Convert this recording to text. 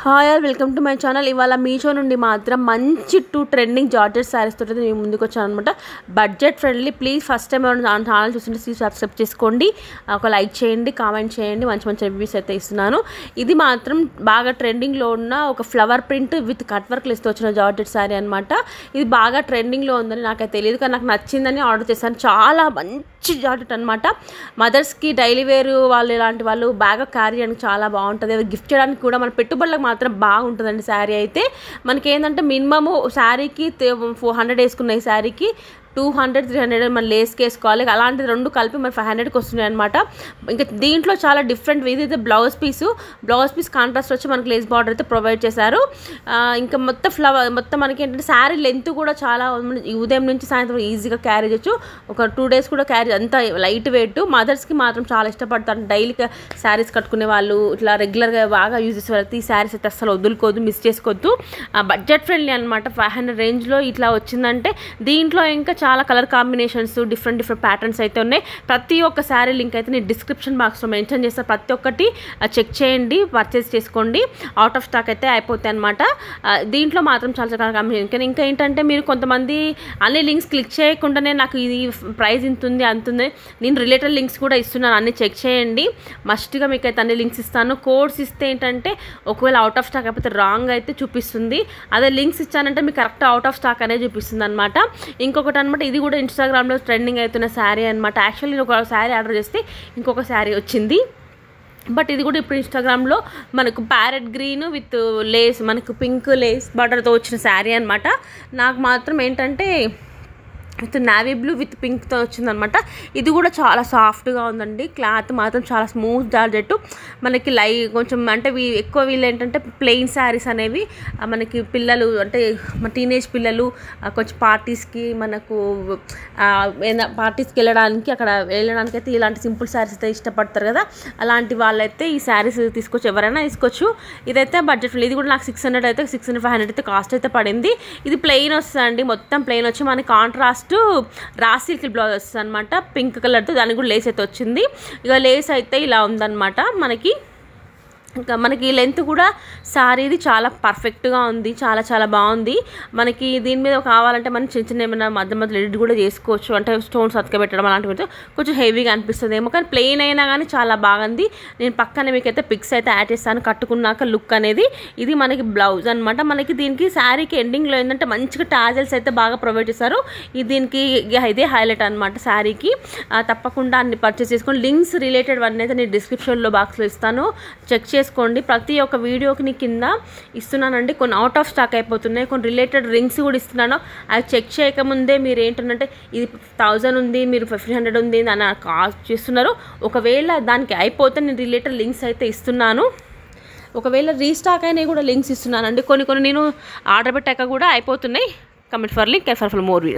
Hi all welcome to my channel. ఇవాళ మీషో నుండి మాత్రం మంచి 2 ట్రెండింగ్ జార్జెట్ శారీస్ తోటి నేను ముందుకు వచ్చాను అనమాట. Budget friendly. Please first time ఎవరైనా ఛానల్ చూస్తుంటే ప్లీజ్ సబ్స్క్రైబ్ చేసుకోండి, ఒక లైక్ చేయండి, కామెంట్ చేయండి. మంచి మంచి రివ్యూస్ అయితే ఇస్తున్నాను. ఇది మాత్రం బాగా ట్రెండింగ్లో ఉన్న ఒక flower print with cut work list వచ్చిన జార్జెట్ శారీ అనమాట. ఇది బాగా ట్రెండింగ్లో ఉందని నాకైతే తెలియదు, కానీ నాకు నచ్చిందని ఆర్డర్ చేశాను. చాలా మంచి జార్జెట్ అనమాట. మదర్స్కి డైలీ వేర్ వాళ్ళు ఇలాంటి వాళ్ళు బాగా క్యారీ చేయడానికి చాలా బాగుంటుంది. గిఫ్ట్ చేయడానికి కూడా మన పెట్టుబడులకు మాత్రం బాగుంటుందండి. శారీ అయితే మనకి ఏంటంటే మినిమము శారీకి 400 వేసుకున్న ఈ శారీకి 200-300 మన లేస్కి వేసుకోవాలి. అలాంటి రెండు కలిపి మన 500కి వస్తున్నాయి అనమాట. ఇంకా దీంట్లో చాలా డిఫరెంట్. ఇదైతే బ్లౌజ్ పీస్ కాంట్రాస్ట్ వచ్చి మనకి లేస్ బార్డర్ అయితే ప్రొవైడ్ చేశారు. ఇంకా మొత్తం మనకి ఏంటంటే శారీ లెంత్ కూడా చాలా ఉదయం నుంచి సాయంత్రం ఈజీగా క్యారీ చేయొచ్చు. ఒక 2 డేస్ కూడా క్యారీ, అంత లైట్ వెయిట్. మదర్స్కి మాత్రం చాలా ఇష్టపడతారు. డైలీ శారీస్ కట్టుకునే వాళ్ళు, ఇట్లా రెగ్యులర్గా బాగా యూజ్ చేసే వాళ్ళకి ఈ శారీస్ అయితే అసలు వదులుకోవద్దు, మిస్ చేసుకోవద్దు. బడ్జెట్ ఫ్రెండ్లీ అనమాట. 500 రేంజ్లో ఇట్లా వచ్చిందంటే దీంట్లో ఇంకా చాలా కలర్ కాంబినేషన్స్, డిఫరెంట్ ప్యాటర్న్స్ అయితే ఉన్నాయి. ప్రతి ఒక్క శారీ లింక్ అయితే నేను డిస్క్రిప్షన్ బాక్స్లో మెన్షన్ చేస్తాను. ప్రతి ఒక్కటి చెక్ చేయండి, పర్చేస్ చేసుకోండి. అవుట్ ఆఫ్ స్టాక్ అయితే అయిపోతాయి అనమాట. దీంట్లో మాత్రం చాలా కలర్ కాంబినేషన్. ఇంకా ఏంటంటే మీరు కొంతమంది అన్ని లింక్స్ క్లిక్ చేయకుండానే నాకు ఇది ప్రైస్ ఇంత ఉంది అంతుంది, నేను రిలేటెడ్ లింక్స్ కూడా ఇస్తున్నాను, అన్ని చెక్ చేయండి. మస్ట్గా మీకు అయితే అన్ని లింక్స్ ఇస్తాను. కోడ్స్ ఇస్తే ఏంటంటే ఒకవేళ అవుట్ ఆఫ్ స్టాక్ అయిపోతే రాంగ్ అయితే చూపిస్తుంది. అదే లింక్స్ ఇచ్చానంటే మీకు కరెక్ట్ అవుట్ ఆఫ్ స్టాక్ అనేది చూపిస్తుంది అనమాట. ఇంకొకటి అనమాట, ఇది కూడా ఇన్స్టాగ్రామ్లో ట్రెండింగ్ అవుతున్న శారీ అనమాట. యాక్చువల్లీ నేను ఒక శారీ ఆర్డర్ చేస్తే ఇంకొక శారీ వచ్చింది, బట్ ఇది కూడా ఇప్పుడు ఇన్స్టాగ్రామ్లో మనకు ప్యారెట్ గ్రీన్ విత్ లేస్, మనకు పింక్ లేస్ బార్డర్తో వచ్చిన శారీ అనమాట. నాకు మాత్రం ఏంటంటే విత్ నావీ బ్లూ విత్ పింక్తో వచ్చిందనమాట. ఇది కూడా చాలా సాఫ్ట్గా ఉందండి. క్లాత్ మాత్రం చాలా స్మూత్ జార్జెట్. మనకి కొంచెం అంటే ఎక్కువ వీళ్ళు ఏంటంటే ప్లెయిన్ శారీస్ అనేవి మనకి పిల్లలు అంటే టీనేజ్ పిల్లలు కొంచెం పార్టీస్కి మనకు పార్టీస్కి వెళ్ళడానికి అయితే ఇలాంటి సింపుల్ శారీస్ అయితే ఇష్టపడతారు కదా. అలాంటి వాళ్ళైతే ఈ శారీస్ తీసుకొచ్చి ఎవరైనా తీసుకోవచ్చు. ఇదైతే బడ్జెట్. ఇది కూడా నాకు 600 అయితే 600-500 అయితే కాస్ట్ అయితే పడింది. ఇది ప్లెయిన్ వస్తుందండి, మొత్తం ప్లెయిన్ వచ్చి మనకి కాంట్రాస్ట్ రా సిల్క్ బ్లౌజ్ వస్తుంది అనమాట, పింక్ కలర్తో. దానికి కూడా లేస్ అయితే వచ్చింది. ఇక లేస్ అయితే ఇలా ఉందన్నమాట. ఇంకా మనకి లెంత్ కూడా శారీది చాలా పర్ఫెక్ట్గా ఉంది, చాలా చాలా బాగుంది. మనకి దీని మీద కావాలంటే మనం చిన్న ఏమైనా మధ్య ఎడిట్ కూడా చేసుకోవచ్చు, అంటే స్టోన్స్ అతకబెట్టడం అలాంటివి కొంచెం హెవీగా అనిపిస్తుంది ఏమో, కానీ ప్లెయిన్ అయినా కానీ చాలా బాగుంది. నేను పక్కనే మీకైతే పిక్స్ అయితే యాడ్ చేస్తాను కట్టుకున్నాక లుక్ అనేది. ఇది మనకి బ్లౌజ్ అనమాట. మనకి దీనికి శారీకి ఎండింగ్లో ఏంటంటే మంచిగా టాజల్స్ అయితే బాగా ప్రొవైడ్ చేస్తారు. దీనికి ఇదే హైలైట్ అనమాట శారీకి. తప్పకుండా అన్ని పర్చేస్ చేసుకొని లింక్స్ రిలేటెడ్ అన్నీ అయితే నేను డిస్క్రిప్షన్లో బాక్స్లో ఇస్తాను, చెక్ చేసుకోండి. ప్రతి ఒక్క వీడియోకి కింద ఇస్తున్నానండి. కొన్ని అవుట్ ఆఫ్ స్టాక్ అయిపోతున్నాయి, కొన్ని రిలేటెడ్ రింగ్స్ కూడా ఇస్తున్నాను. అది చెక్ చేయకముందే మీరు ఏంటంటే ఇది 1000 ఉంది, మీరు 1500 ఉంది అని కాస్ట్ చేస్తున్నారు. ఒకవేళ దానికి అయిపోతే నేను రిలేటెడ్ లింక్స్ అయితే ఇస్తున్నాను. ఒకవేళ రీస్టాక్ అయినా కూడా లింక్స్ ఇస్తున్నానండి. కొన్ని నేను ఆర్డర్ పెట్టాక కూడా అయిపోతున్నాయి. Comment for link for more videos.